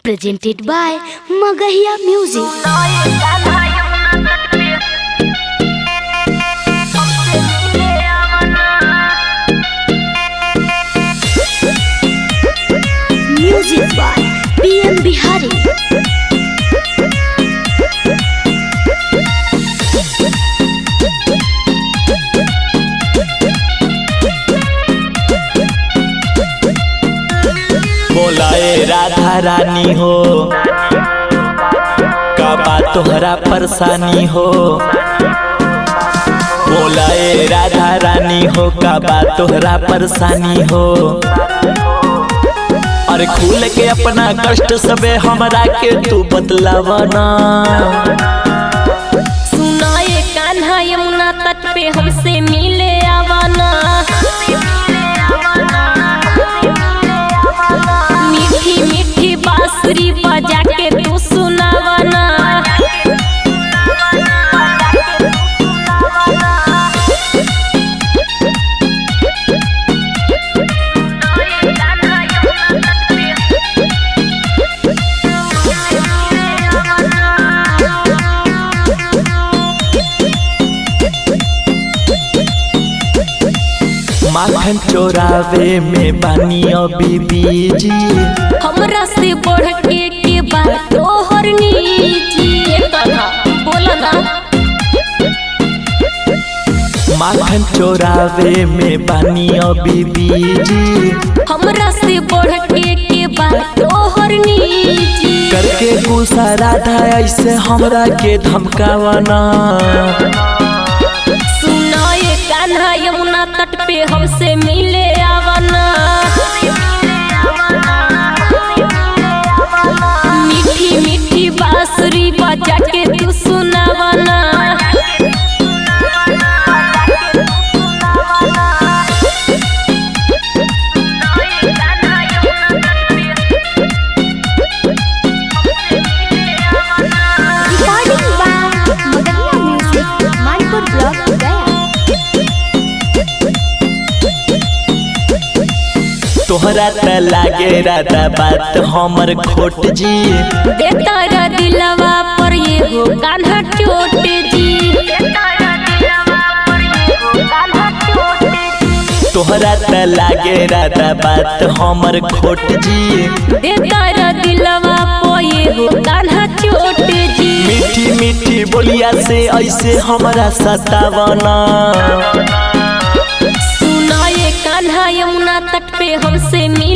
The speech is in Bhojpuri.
presented by Magahiya Music. Music by PM Bihari. बोलाए राधा रानी हो, का बात तोहरा परेशानी हो। बोलाए राधा रानी हो, का बात तोहरा परेशानी हो। अरे खुल के अपना कष्ट सबे हमरा के तू बतलावना। सुनाए कान्हा यमुना तट पे हमसे मिले आवाना। मीठी मीठी बांसुरी बजा के तू सुनावना। माखन चोरावे में बानी अभी बीजी। हमरा से बढ़ के बात तोहर निजी। कान्हा बोला ना। माखन चोरावे में बानी अभी बीजी। हमरा से बढ़ के बात तोहर निजी। करके गुस्सा राधा ऐसे हमरा के धमकावना। सुनाए कान्हा यमुना तट पे हमसे मिले आवाना। मीठी मीठी बांसुरी बजा के तू सुनावना। Recording by Magahiya Music, Manpur Block, Gaya. तोहरा त लागे राधा बात हमर खोट जी। देतारा दिलवा पर ये हो कान्हा चोट जी। तोहरा त लागे राधा बात हमर खोट जी। देतारा दिलवा पर ये हो कान्हा चोट जी। मीठी मीठी बोलिया से ऐसे हमरा सतावना। सुनाए कान्हा यमुना तट पे हमसे मिले